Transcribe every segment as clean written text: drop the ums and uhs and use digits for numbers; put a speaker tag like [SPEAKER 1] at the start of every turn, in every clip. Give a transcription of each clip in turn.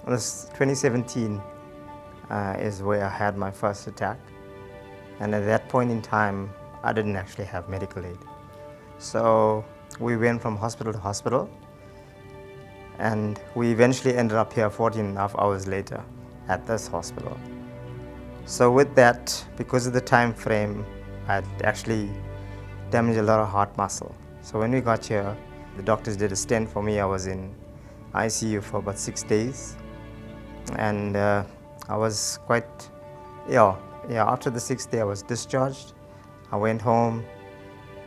[SPEAKER 1] This 2017 is where I had my first attack, and at that point in time, I didn't actually have medical aid. So we went from hospital to hospital, and we eventually ended up here 14 and a half hours later at this hospital. So with that, because of the time frame, I'd actually damaged a lot of heart muscle. So when we got here, the doctors did a stent for me. I was in ICU for about 6 days, and I was quite ill. Yeah, after the 6th day, I was discharged. I went home,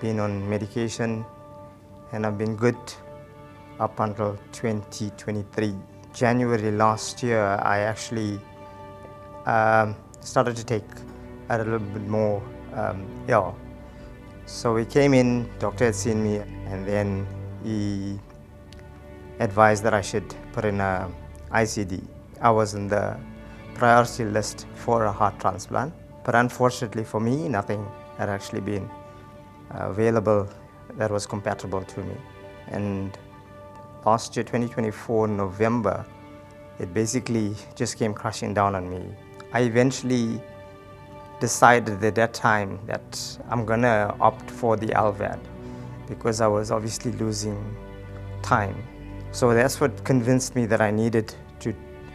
[SPEAKER 1] been on medication, and I've been good up until 2023. January last year, I actually started to take a little bit more ill. So we came in, doctor had seen me, and then he advised that I should put in a ICD. I was in the priority list for a heart transplant, but unfortunately for me, nothing had actually been available that was compatible to me. And last year, 2024, November, it basically just came crashing down on me. I eventually decided at that time that I'm gonna opt for the LVAD because I was obviously losing time. So that's what convinced me that I needed to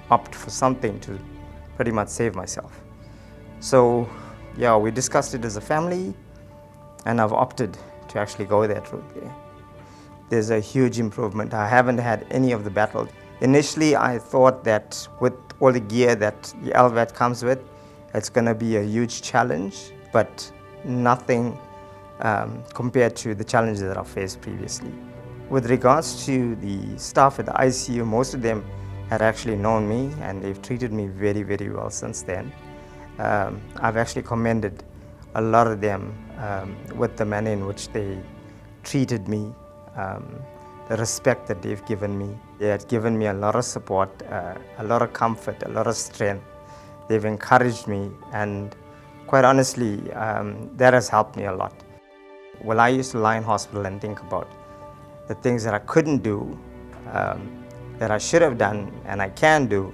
[SPEAKER 1] opt for something to pretty much save myself. So yeah, we discussed it as a family, and I've opted to actually go that route there. There's a huge improvement. I haven't had any of the battle. Initially, I thought that with all the gear that the LVAD comes with, it's going to be a huge challenge, but nothing compared to the challenges that I've faced previously. With regards to the staff at the ICU, most of them had actually known me, and they've treated me very, very well since then. I've actually commended a lot of them with the manner in which they treated me, the respect that they've given me. They had given me a lot of support, a lot of comfort, a lot of strength. They've encouraged me, and quite honestly, that has helped me a lot. Well, I used to lie in hospital and think about the things that I couldn't do, that I should have done and I can do,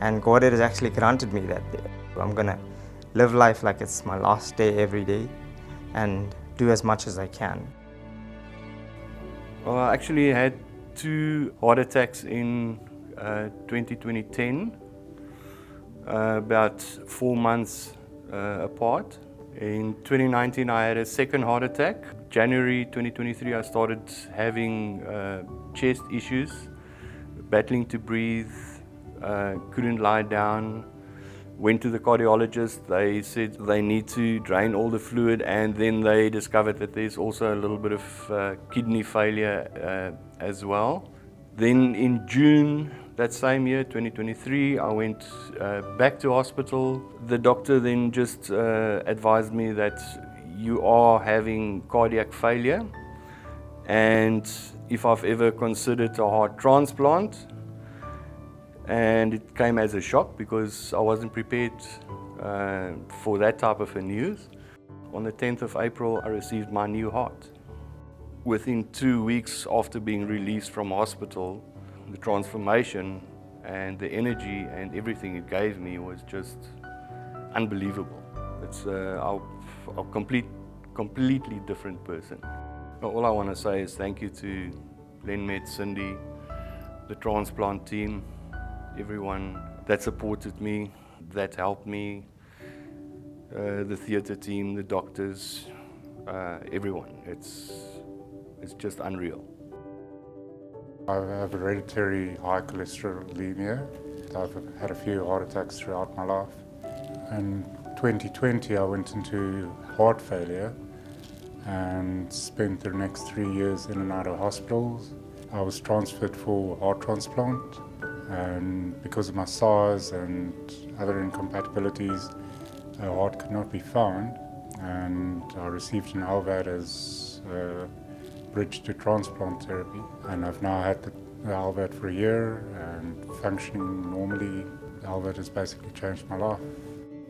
[SPEAKER 1] and God has actually granted me that. I'm gonna live life like it's my last day every day and do as much as I can.
[SPEAKER 2] Well, I actually had 2 heart attacks in 2010, about 4 months apart. In 2019, I had a second heart attack. January 2023, I started having chest issues, battling to breathe, couldn't lie down. Went to the cardiologist. They said they need to drain all the fluid, and then they discovered that there's also a little bit of kidney failure as well. Then in June that same year, 2023, I went back to hospital. The doctor then just advised me that you are having cardiac failure, and if I've ever considered a heart transplant. And it came as a shock because I wasn't prepared for that type of a news. On the 10th of April, I received my new heart. Within 2 weeks after being released from hospital, the transformation and the energy and everything it gave me was just unbelievable. It's a completely different person. All I want to say is thank you to Lenmed, Cindy, the transplant team, everyone that supported me, that helped me, the theatre team, the doctors, everyone. It's just unreal.
[SPEAKER 3] I have hereditary high cholesterolemia. I've had a few heart attacks throughout my life. In 2020, I went into heart failure and spent the next 3 years in and out of hospitals. I was transferred for heart transplant, and because of my size and other incompatibilities, a heart could not be found, and I received an LVAD as a bridge to transplant therapy. And I've now had the LVAD for a year and functioning normally. The LVAD has basically changed my life.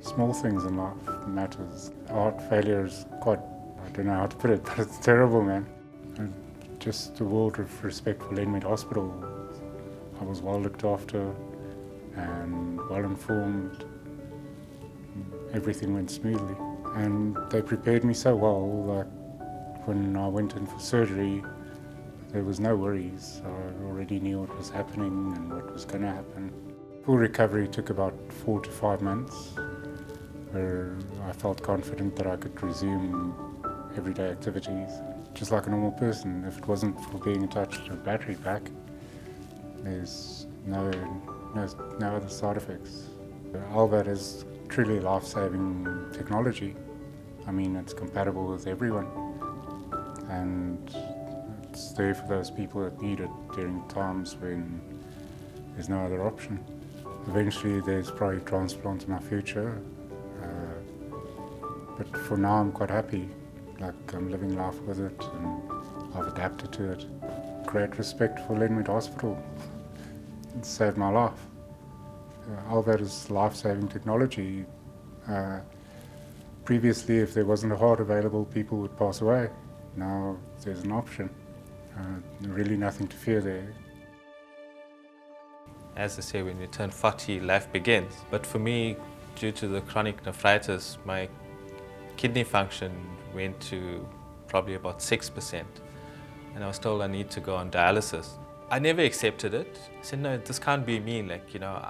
[SPEAKER 3] Small things in life matters. Heart failure is quite, I don't know how to put it, but it's terrible, man. And just a world of respect for Lenmed Hospital. I was well looked after. and well informed. Everything went smoothly, and they prepared me so well that when I went in for surgery, there was no worries. I already knew what was happening and what was going to happen. Full recovery took about 4 to 5 months, where I felt confident that I could resume everyday activities, just like a normal person. If it wasn't for being attached to a battery pack, there's no other side effects. LVAD is truly life-saving technology. I mean, it's compatible with everyone, and it's there for those people that need it during times when there's no other option. Eventually, there's probably transplant in my future, but for now, I'm quite happy. Like, I'm living life with it, and I've adapted to it. Great respect for Lenmed Hospital. It saved my life. LVAD is life-saving technology. Previously, if there wasn't a heart available, people would pass away. Now there's an option. Really nothing to fear there.
[SPEAKER 4] As I say, when you turn 40, life begins. But for me, due to the chronic nephritis, my kidney function went to probably about 6%. And I was told I need to go on dialysis. I never accepted it. I said, no, this can't be me. Like, you know,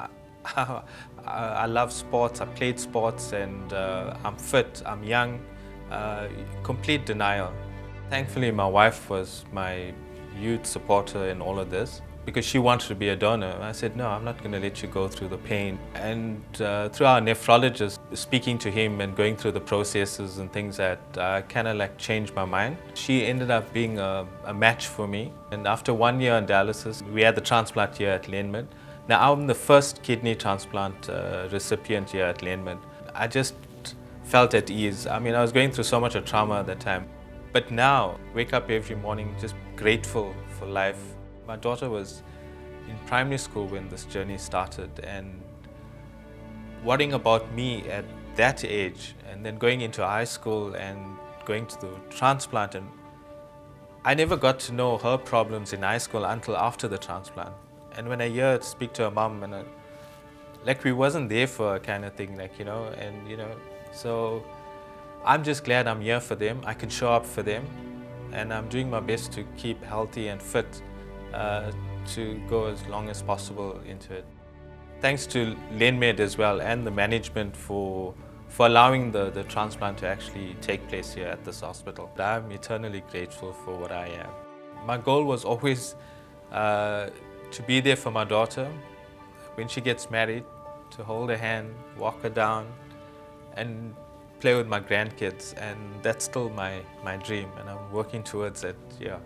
[SPEAKER 4] I love sports, I played sports, and I'm fit, I'm young. Complete denial. Thankfully, my wife was my huge supporter in all of this, because she wanted to be a donor. I said, no, I'm not going to let you go through the pain. And through our nephrologist, speaking to him and going through the processes and things, that kind of like changed my mind. She ended up being a match for me. And after 1 year on dialysis, we had the transplant here at Lenmed. Now, I'm the first kidney transplant recipient here at Lenmed. I just felt at ease. I mean, I was going through so much of trauma at that time. But now, wake up every morning just grateful for life. My daughter was in primary school when this journey started, and worrying about me at that age, and then going into high school and going to the transplant, and I never got to know her problems in high school until after the transplant. And when I hear her speak to her mom, and like we wasn't there for her kind of thing, like, you know, and you know, so I'm just glad I'm here for them. I can show up for them, and I'm doing my best to keep healthy and fit to go as long as possible into it. Thanks to Lenmed as well and the management for allowing the transplant to actually take place here at this hospital. I'm eternally grateful for what I am. My goal was always to be there for my daughter when she gets married, to hold her hand, walk her down, and play with my grandkids, and that's still my dream, and I'm working towards it, yeah.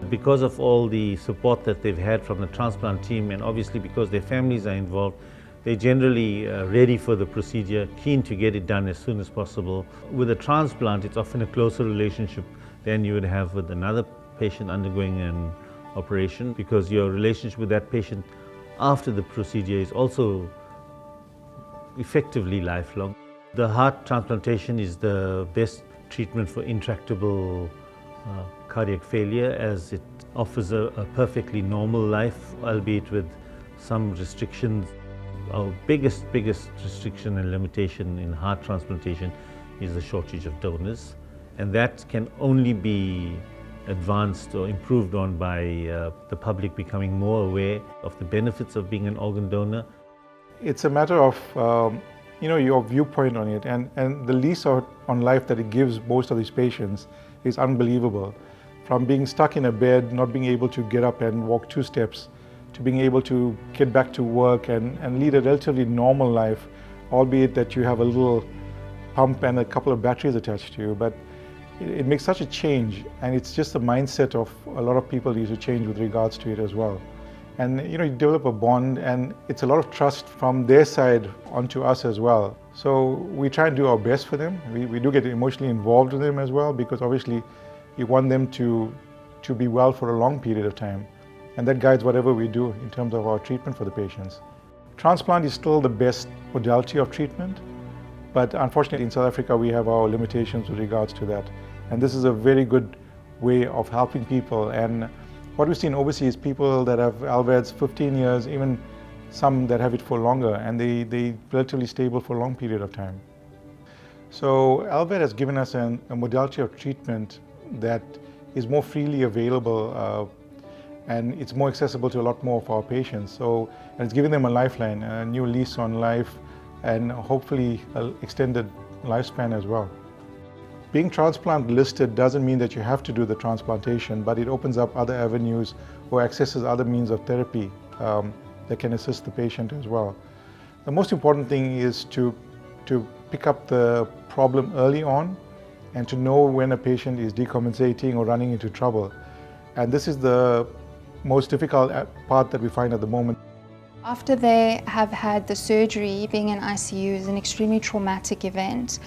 [SPEAKER 5] Because of all the support that they've had from the transplant team, and obviously because their families are involved, they're generally ready for the procedure, keen to get it done as soon as possible. With a transplant, it's often a closer relationship than you would have with another patient undergoing an operation, because your relationship with that patient after the procedure is also effectively lifelong. The heart transplantation is the best treatment for intractable cardiac failure, as it offers a perfectly normal life, albeit with some restrictions. Our biggest restriction and limitation in heart transplantation is the shortage of donors, and that can only be advanced or improved on by the public becoming more aware of the benefits of being an organ donor.
[SPEAKER 6] It's a matter of your viewpoint on it, and the lease on life that it gives most of these patients is unbelievable. From being stuck in a bed, not being able to get up and walk 2 steps, to being able to get back to work and lead a relatively normal life, albeit that you have a little pump and a couple of batteries attached to you. But it makes such a change, and it's just the mindset of a lot of people need to change with regards to it as well. And you develop a bond, and it's a lot of trust from their side onto us as well. So we try and do our best for them. We do get emotionally involved with them as well, because obviously you want them to be well for a long period of time. And that guides whatever we do in terms of our treatment for the patients. Transplant is still the best modality of treatment, but unfortunately in South Africa we have our limitations with regards to that. And this is a very good way of helping people, and What we see in overseas, people that have LVADs 15 years, even some that have it for longer, and they relatively stable for a long period of time. So LVAD has given us a modality of treatment that is more freely available and it's more accessible to a lot more of our patients. So and it's giving them a lifeline, a new lease on life, and hopefully an extended lifespan as well. Being transplant listed doesn't mean that you have to do the transplantation, but it opens up other avenues or accesses other means of therapy that can assist the patient as well. The most important thing is to pick up the problem early on and to know when a patient is decompensating or running into trouble. And this is the most difficult part that we find at the moment.
[SPEAKER 7] After they have had the surgery, being in ICU is an extremely traumatic event.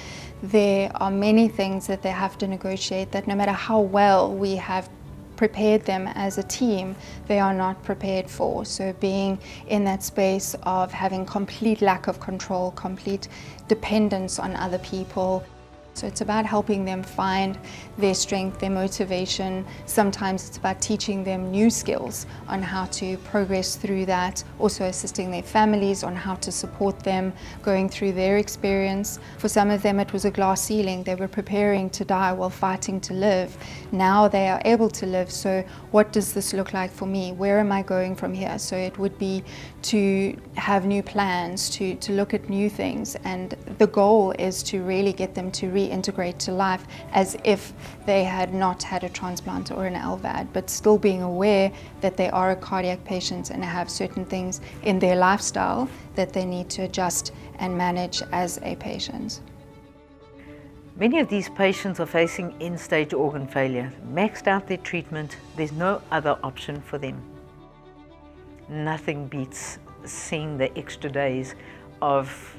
[SPEAKER 7] There are many things that they have to negotiate that no matter how well we have prepared them as a team, they are not prepared for. So being in that space of having complete lack of control, complete dependence on other people. So it's about helping them find their strength, their motivation. Sometimes it's about teaching them new skills on how to progress through that, also assisting their families on how to support them going through their experience. For some of them it was a glass ceiling. They were preparing to die while fighting to live. Now they are able to live, so what does this look like for me? Where am I going from here? So it would be to have new plans, to look at new things, and the goal is to really get them to reintegrate to life as if they had not had a transplant or an LVAD, but still being aware that they are a cardiac patient and have certain things in their lifestyle that they need to adjust and manage as a patient.
[SPEAKER 8] Many of these patients are facing end-stage organ failure. Maxed out their treatment, there's no other option for them. Nothing beats seeing the extra days of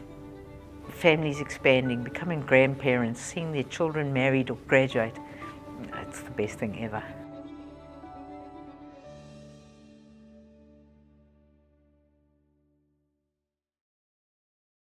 [SPEAKER 8] families expanding, becoming grandparents, seeing their children married or graduate. It's the best thing ever.